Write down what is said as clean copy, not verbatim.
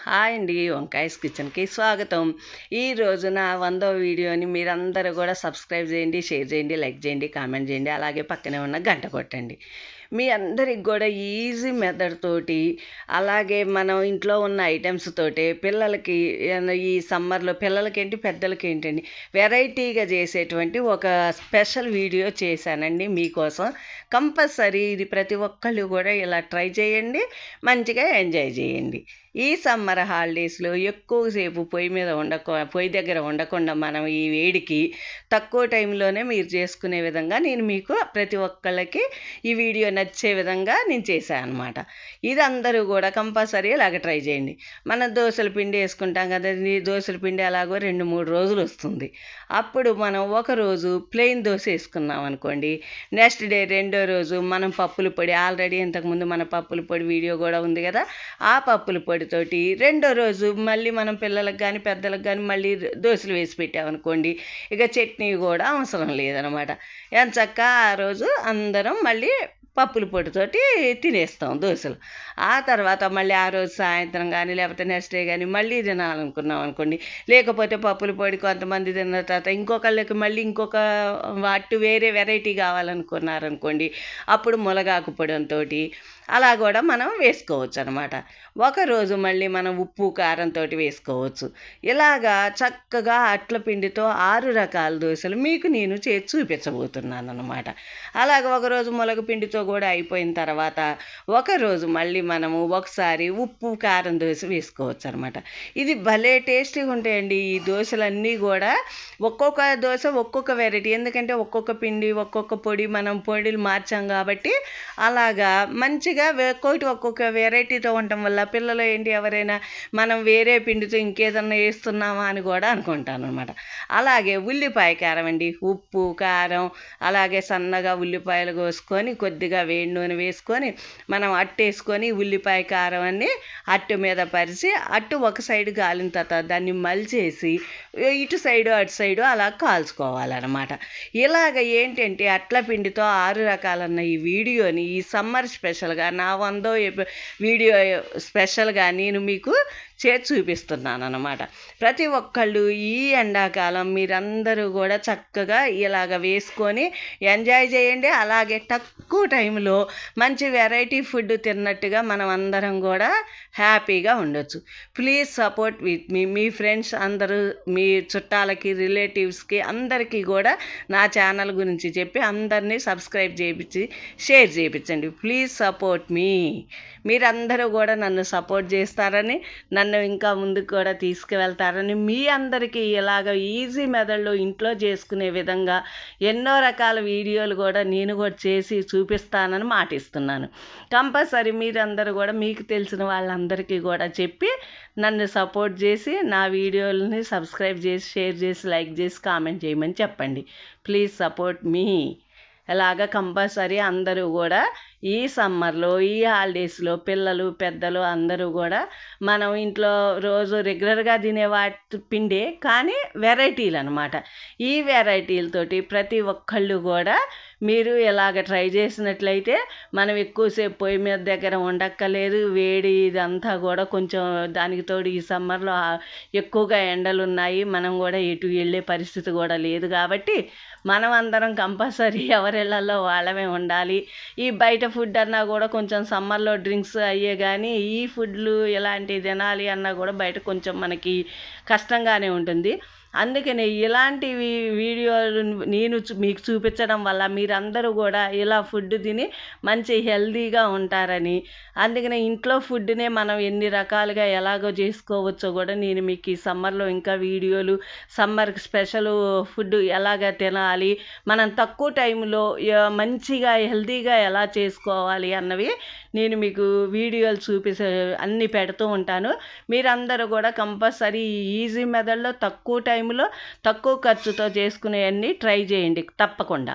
Hi అండి, వంకాయస్ కిచెన్కి స్వాగతం. ఈరోజు నా 100వ వీడియోని మీరందరూ కూడా సబ్స్క్రైబ్ చేయండి, షేర్ చేయండి, లైక్ చేయండి, కామెంట్ చేయండి, అలాగే పక్కనే ఉన్న గంట కొట్టండి. మీ అందరికి కూడా ఈజీ మెథడ్ తోటి, అలాగే మనం ఇంట్లో ఉన్న ఐటమ్స్ తోటి పిల్లలకి ఈ సమ్మర్లో పిల్లలకేంటి పెద్దలకి ఏంటండి వెరైటీగా చేసేటువంటి ఒక స్పెషల్ వీడియో చేశానండి మీకోసం. కంపల్సరీ ఇది ప్రతి ఒక్కళ్ళు కూడా ఇలా ట్రై చేయండి, మంచిగా ఎంజాయ్ చేయండి. ఈ సమ్మర్ హాలిడేస్లో ఎక్కువసేపు పొయ్యి దగ్గర ఉండకుండా మనం ఈ వేడికి తక్కువ టైంలోనే మీరు చేసుకునే విధంగా నేను మీకు ప్రతి ఒక్కళ్ళకి ఈ వీడియో నచ్చే విధంగా నేను చేశాను అనమాట. ఇది అందరూ కూడా కంపల్సరీ ఇలాగ ట్రై చేయండి. మనం దోశల పిండి వేసుకుంటాం కదా, దోశల పిండి అలాగో 2-3 రోజులు వస్తుంది. అప్పుడు మనం ఒకరోజు ప్లెయిన్ దోశ వేసుకున్నాం అనుకోండి, నెక్స్ట్ డే రెండో రోజు మనం పప్పుల పొడి, ఆల్రెడీ ఇంతకుముందు మన పప్పుల పొడి వీడియో కూడా ఉంది కదా, ఆ పప్పుల పొడితోటి రెండో రోజు మళ్ళీ మనం పిల్లలకు కానీ పెద్దలకు కానీ మళ్ళీ దోశలు వేసి పెట్టామనుకోండి, ఇక చట్నీ కూడా అవసరం లేదనమాట. ఎంచక్కా ఆ రోజు అందరం మళ్ళీ పప్పుల పొడితోటి తినేస్తాం దోశలు. ఆ తర్వాత మళ్ళీ ఆ రోజు సాయంత్రం కానీ లేకపోతే నెక్స్ట్ డే కానీ మళ్ళీ తినాలనుకున్నాం అనుకోండి, లేకపోతే పప్పుల పొడి కొంతమంది తిన్న తర్వాత ఇంకొకళ్ళకి మళ్ళీ ఇంకొక వేరే వెరైటీ కావాలనుకున్నారనుకోండి, అప్పుడు మునగాకు పొడితో అలా కూడా మనం వేసుకోవచ్చు అనమాట. ఒకరోజు మళ్ళీ మనం ఉప్పు కారంతో వేసుకోవచ్చు. ఇలాగా చక్కగా అట్ల పిండితో 6 రకాల దోశలు మీకు నేను చేసి చూపించబోతున్నాను అనమాట. అలాగ ఒకరోజు మునగ పిండితో కూడా అయిపోయిన తర్వాత ఒకరోజు మళ్ళీ మనము ఒకసారి ఉప్పు కారం దోశ వేసుకోవచ్చు అనమాట. ఇది భలే టేస్టీగా ఉంటాయండి ఈ దోశలన్నీ కూడా. ఒక్కొక్క దోశ ఒక్కొక్క వెరైటీ, ఎందుకంటే ఒక్కొక్క పిండి ఒక్కొక్క పొడి మనం పొడిలు మార్చాం కాబట్టి అలాగా మంచిగా ఒక్కొక్క వెరైటీతో ఉండటం వల్ల పిల్లలు ఏంటి ఎవరైనా మనం వేరే పిండితో ఇంకేదన్నా వేస్తున్నామా అని కూడా అనుకుంటాను అనమాట. అలాగే ఉల్లిపాయ కారం అండి, ఉప్పు కారం అలాగే సన్నగా ఉల్లిపాయలు కోసుకొని కొద్దిగా వేడి నూనె వేసుకొని మనం అట్టేసుకొని ఉల్లిపాయ కారం అన్ని అట్టు మీద పరిచి అట్టు ఒక సైడు కాలిన తర్వాత దాన్ని మలిచేసి ఇటు సైడు అటు సైడు అలా కాల్చుకోవాలన్నమాట. ఇలాగ ఏంటంటే అట్ల పిండితో 6 రకాలన్న ఈ వీడియోని ఈ సమ్మర్ స్పెషల్గా నా 100వ వీడియో స్పెషల్గా నేను మీకు చేసి చూపిస్తున్నాను అనమాట. ప్రతి ఒక్కళ్ళు ఈ ఎండాకాలం మీరందరూ కూడా చక్కగా ఇలాగ వేసుకొని ఎంజాయ్ చేయండి. అలాగే తక్కువ టైంలో మంచి వెరైటీ ఫుడ్ తిన్నట్టుగా మనం అందరం కూడా హ్యాపీగా ఉండొచ్చు. Please support with me. Me friends అందరూ, మీ చుట్టాలకి, రిలేటివ్స్కి అందరికీ కూడా నా ఛానల్ గురించి చెప్పి అందరినీ సబ్స్క్రైబ్ చేయించి షేర్ చేయించండి. ప్లీజ్ సపోర్ట్ మీ. మీరందరూ కూడా నన్ను సపోర్ట్ చేస్తారని, నన్ను ఇంకా ముందుకు కూడా తీసుకువెళ్తారని, మీ అందరికీ ఇలాగ ఈజీ మెథడ్లో ఇంట్లో చేసుకునే విధంగా ఎన్నో రకాల వీడియోలు కూడా నేను కూడా చేసి చూపిస్తానని మాటిస్తున్నాను. కంపల్సరీ మీరందరూ కూడా మీకు తెలిసిన వాళ్ళందరికీ కూడా చెప్పి నన్ను సపోర్ట్ చేసి నా వీడియోలని సబ్స్క్రైబ్ చేసి షేర్ చేసి లైక్ చేసి కామెంట్ చేయమని చెప్పండి. ప్లీజ్ సపోర్ట్ మీ. ఇలాగ కంపల్సరీ అందరూ కూడా ఈ సమ్మర్లో ఈ హాలిడేస్లో పిల్లలు పెద్దలు అందరూ కూడా మనం ఇంట్లో రోజు రెగ్యులర్గా తినే వాటి పిండే కానీ వెరైటీలు అనమాట. ఈ వెరైటీలతోటి ప్రతి ఒక్కళ్ళు కూడా మీరు ఇలాగ ట్రై చేసినట్లయితే మనం ఎక్కువసేపు పొయ్యి మీద దగ్గర ఉండక్కర్లేదు. వేడి ఇదంతా కూడా కొంచెం దానికి తోడు ఈ సమ్మర్లో ఎక్కువగా ఎండలు ఉన్నాయి, మనం కూడా ఎటు వెళ్ళే పరిస్థితి కూడా లేదు కాబట్టి మనం అందరం కంపల్సరీ ఎవరిళ్ళల్లో వాళ్ళమే ఉండాలి. ఈ బయట ఫుడ్ అన్నా కూడా కొంచెం సమ్మర్లో డ్రింక్స్ అయ్యే కానీ ఈ ఫుడ్లు ఇలాంటివి తినాలి అన్నా కూడా బయట కొంచెం మనకి కష్టంగానే ఉంటుంది. అందుకని ఇలాంటివి వీడియోలు నేను మీకు చూపించడం వల్ల మీరందరూ కూడా ఇలా ఫుడ్ తిని మంచి హెల్తీగా ఉంటారని, అందుకని ఇంట్లో ఫుడ్నే మనం ఎన్ని రకాలుగా ఎలాగో చేసుకోవచ్చో కూడా నేను మీకు ఈ సమ్మర్లో ఇంకా వీడియోలు, సమ్మర్కి స్పెషల్ ఫుడ్ ఎలాగ తినాలి, మనం తక్కువ టైంలో మంచిగా హెల్తీగా ఎలా చేసుకోవాలి అన్నవి నేను మీకు వీడియోలు అన్నీ పెడుతూ ఉంటాను. మీరందరూ కూడా కంపల్సరీ ఈజీ మెథడ్లో తక్కువ టైంలో తక్కువ ఖర్చుతో చేసుకునేవన్నీ ట్రై చేయండి తప్పకుండా.